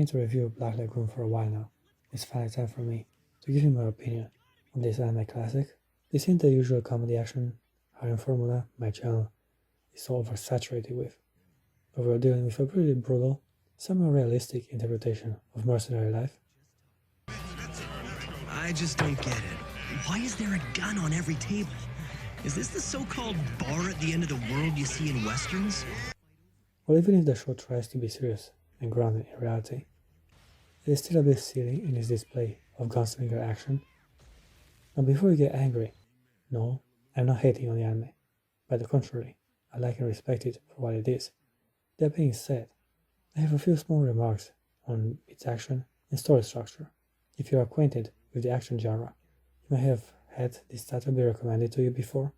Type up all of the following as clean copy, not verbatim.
meaning to review Black Lagoon for a while now. It's finally time for me to give you my opinion on this anime classic. This isn't the usual comedy action harem formula my channel is so oversaturated with, but we're dealing with a pretty brutal, somewhat realistic interpretation of mercenary life. I just don't get it. Why is there a gun on every table? Is this the so-called bar at the end of the world you see in westerns? Well, even if the show tries to be serious and grounded in reality, it is still a bit silly in its display of gunslinger action. Now before you get angry, no, I'm not hating on the anime. By the contrary, I like and respect it for what it is. That being said, I have a few small remarks on its action and story structure. If you're acquainted with the action genre, you may have had this title be recommended to you before,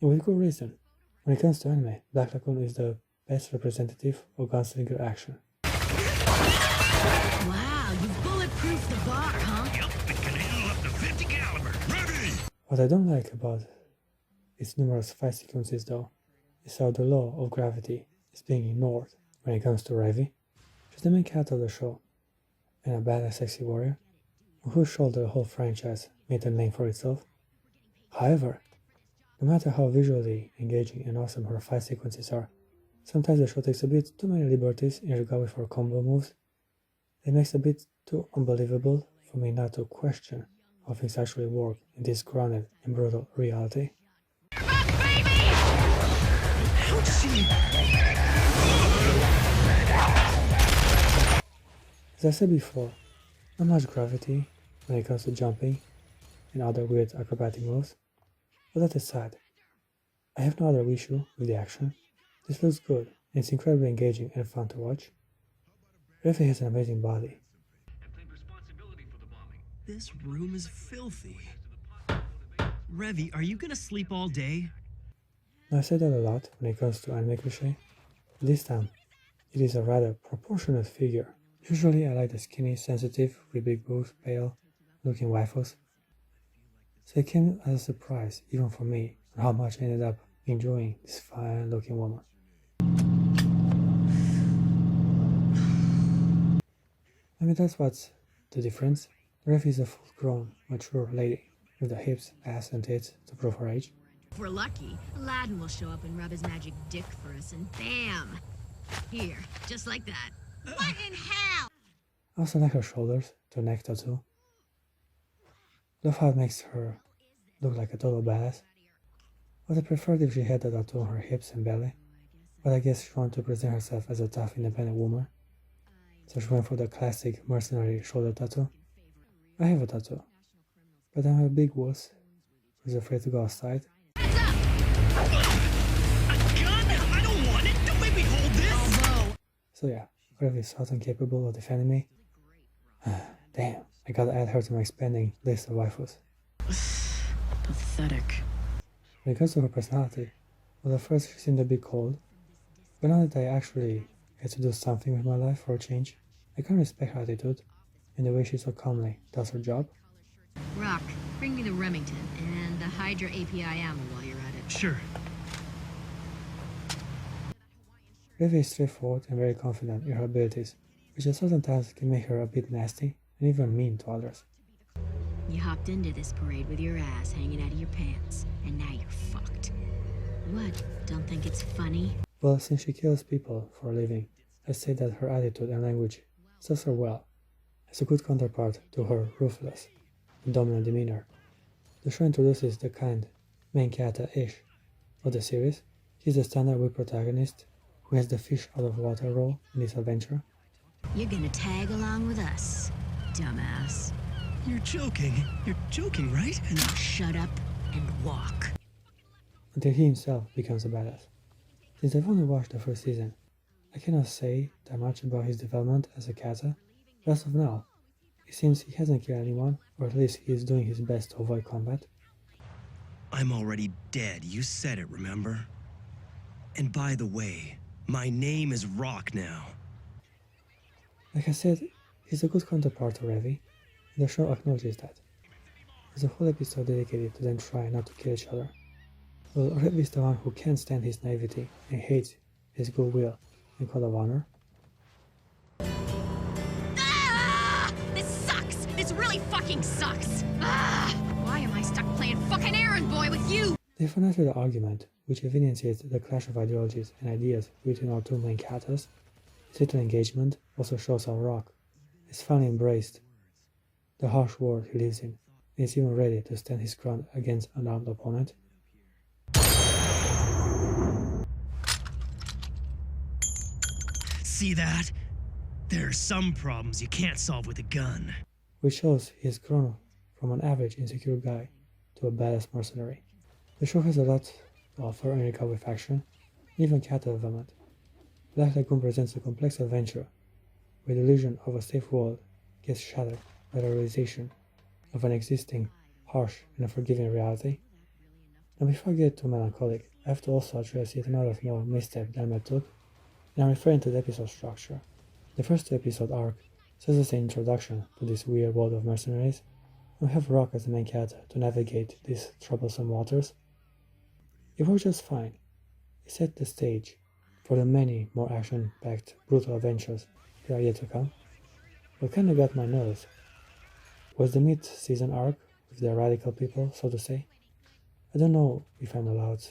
and with good reason. When it comes to anime, Black Lagoon is the best representative of gunslinger action. Wow, you've bulletproofed the bar, huh? Yep, it can handle up to 50 caliber. Revy! What I don't like about its numerous fight sequences, though, is how the law of gravity is being ignored when it comes to Revy. She's the main character of the show, and a badass sexy warrior, on whose shoulder the whole franchise made a name for itself. However, no matter how visually engaging and awesome her fight sequences are, sometimes the show takes a bit too many liberties in regard with her combo moves. It makes it a bit too unbelievable for me not to question how things actually work in this grounded and brutal reality. How'd she... As I said before, not much gravity when it comes to jumping and other weird acrobatic moves, but that aside, I have no other issue with the action. This looks good and it's incredibly engaging and fun to watch. Revy has an amazing body. This room is filthy. Revy, are you gonna sleep all day? Now I say that a lot when it comes to anime cliché, but this time it is a rather proportionate figure. Usually I like the skinny, sensitive, with big boobs, pale looking waifus. So it came as a surprise, even for me, on how much I ended up enjoying this fine looking woman. I mean, that's what's the difference. Revy is a full-grown, mature lady with the hips, ass, and tits to prove her age. If we're lucky, Aladdin will show up and rub his magic dick for us, and bam! Here, just like that. What in hell? I also like her shoulders to neck tattoo. Love how it makes her look like a total badass. But I preferred if she had a tattoo on her hips and belly. But I guess she wanted to present herself as a tough, independent woman. So she went for the classic mercenary shoulder tattoo. I have a tattoo, but I'm a big wuss who's afraid to go outside. A gun? I don't want it! Don't make me hold this! So yeah, Revy is hot and capable of defending me. Damn, I gotta add her to my expanding list of waifus. Pathetic. When it comes to her personality, well, at first she seemed a bit cold, but now that I actually had to do something with my life for a change, I can respect her attitude and the way she so calmly does her job. Rock, bring me the Remington and the Hydra API ammo while you're at it. Sure. Revy is straightforward and very confident in her abilities, which at certain times can make her a bit nasty and even mean to others. You hopped into this parade with your ass hanging out of your pants, and now you're fucked. What? Don't think it's funny? Well, since she kills people for a living, I say that her attitude and language serves her well, as a good counterpart to her ruthless and dominant demeanor. The show introduces the kind main character-ish of the series. He's the standard weak protagonist who has the fish out of water role in this adventure. You're gonna tag along with us, dumbass. You're joking, right? Now shut up and walk. Until he himself becomes a badass. Since I've only watched the first season, I cannot say that much about his development as a character, but as of now, it seems he hasn't killed anyone, or at least he is doing his best to avoid combat. I'm already dead, you said it, remember? And by the way, my name is Rock now. Like I said, he's a good counterpart to Revy, and the show acknowledges that. There's a whole episode dedicated to them trying not to kill each other. Well, Revy is the one who can't stand his naivety and hates his goodwill and code of honor. The sucks. Ah! Why am I stuck playing fucking errand boy with you? They have a nice little argument, which evidences the clash of ideologies and ideas between our two main characters. This little engagement also shows how Rock has finally embraced the harsh world he lives in, and is even ready to stand his ground against an armed opponent. See that? There are some problems you can't solve with a gun. Which shows he has grown from an average insecure guy to a badass mercenary. The show has a lot to offer in recovery faction, and even character development. Black Lagoon presents a complex adventure where the illusion of a safe world gets shattered by the realization of an existing, harsh and unforgiving reality. Now before I get too melancholic, I have to also address yet another small misstep that I took, and I'm referring to the episode structure. The first two episode arc serves as an introduction to this weird world of mercenaries, and we have Rock as the main character to navigate these troublesome waters. It worked just fine. It set the stage for the many more action-packed, brutal adventures that are yet to come. What kinda got my nerves was the mid-season arc with the radical people, so to say. I don't know if I'm allowed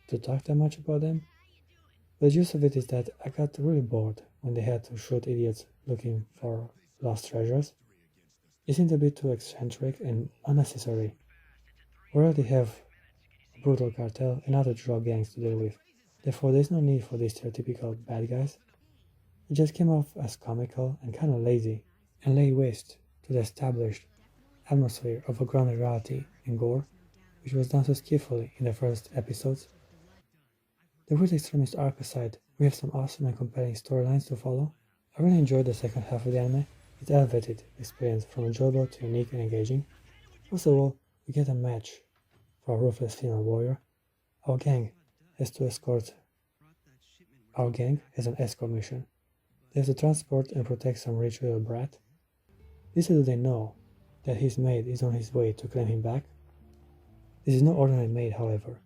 to talk that much about them, but the gist of it is that I got really bored when they had to shoot idiots looking for lost treasures. It seemed a bit too eccentric and unnecessary. We already have a brutal cartel and other drug gangs to deal with, therefore there's no need for these stereotypical bad guys. It just came off as comical and kinda lazy, and lay waste to the established atmosphere of a grounded reality and gore, which was done so skillfully in the first episodes. The weird extremist arc aside, we have some awesome and compelling storylines to follow. I really enjoyed the second half of the anime. It elevated the experience from enjoyable to unique and engaging. First of all, we get a match for a ruthless female warrior. Our gang has an escort mission. They have to transport and protect some rich little brat. Little do they know that his maid is on his way to claim him back. This is no ordinary maid, however,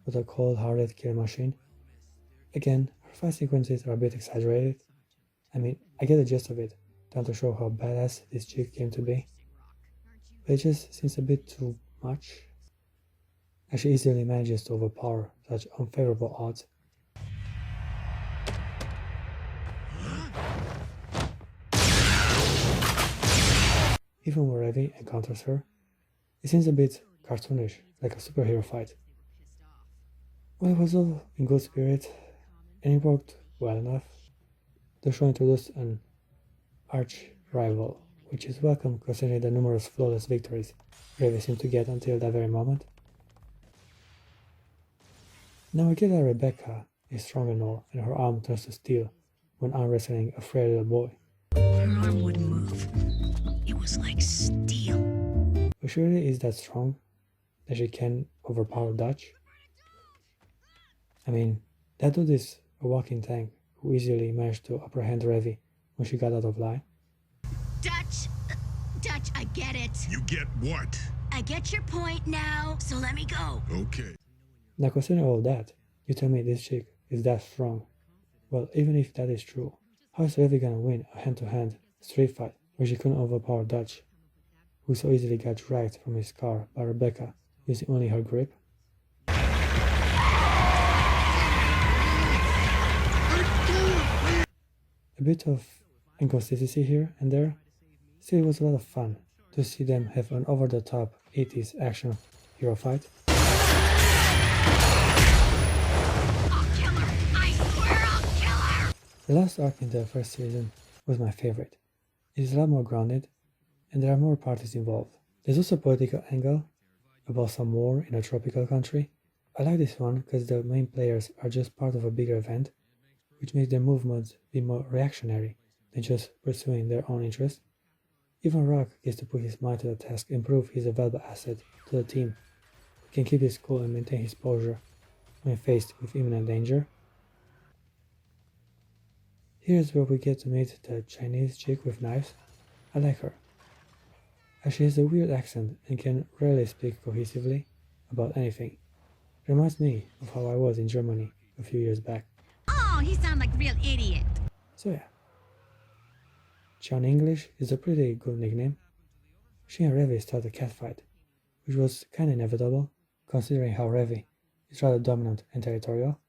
but a cold-hearted kill machine. Again, her fight sequences are a bit exaggerated. I mean, I get the gist of it, down to show how badass this chick came to be. But it just seems a bit too much, as she easily manages to overpower such unfavorable odds. Even when Revy encounters her, it seems a bit cartoonish, like a superhero fight. Well, it was all in good spirit, and it worked well enough. The show introduced an arch-rival, which is welcome considering the numerous flawless victories Revy seemed to get until that very moment. Now we get that Rebecca is strong and all, and her arm turns to steel when arm wrestling a frail little boy. Her arm wouldn't move. It was like steel. But she really is that strong that she can overpower Dutch. I mean, that dude is a walking tank who easily managed to apprehend Revy when she got out of line. Dutch, I get it. You get what? I get your point now, so let me go. Okay. Now considering all that, you tell me this chick is that strong. Well, even if that is true, how is Revy gonna win a hand-to-hand street fight where she couldn't overpower Dutch, who so easily got dragged from his car by Rebecca using only her grip? A bit of inconsistency here and there. Still, it was a lot of fun to see them have an over-the-top 80s action hero fight. I'll kill her. I swear I'll kill her. The last arc in the first season was my favorite. It is a lot more grounded, and there are more parties involved. There's also a political angle about some war in a tropical country. I like this one because the main players are just part of a bigger event, which makes their movements be more reactionary than just pursuing their own interests. Even Rock gets to put his mind to the task and prove he's a valuable asset to the team, who can keep his cool and maintain his posture when faced with imminent danger. Here's where we get to meet the Chinese chick with knives. I like her, as she has a weird accent and can rarely speak cohesively about anything. It reminds me of how I was in Germany a few years back. Oh, he sounds like a real idiot. So yeah, John English is a pretty good nickname. She and Revy start a catfight, which was kinda inevitable, considering how Revy is rather dominant and territorial.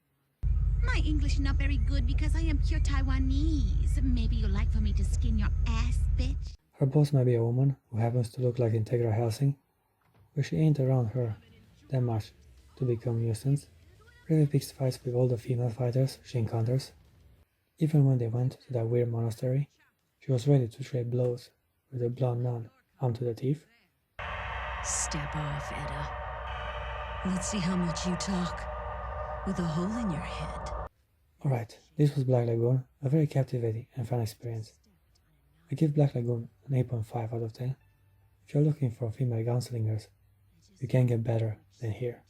My English not very good because I am pure Taiwanese. Maybe you'd like for me to skin your ass, bitch? Her boss might be a woman who happens to look like Integra Helsing, but she ain't around her that much to become a nuisance. Revy picks fights with all the female fighters she encounters. Even when they went to that weird monastery, she was ready to trade blows with a blonde nun armed to the teeth. Step off, Edda. Let's see how much you talk with a hole in your head. Alright, this was Black Lagoon, a very captivating and fun experience. I give Black Lagoon an 8.5 out of 10. If you're looking for female gunslingers, you can't get better than here.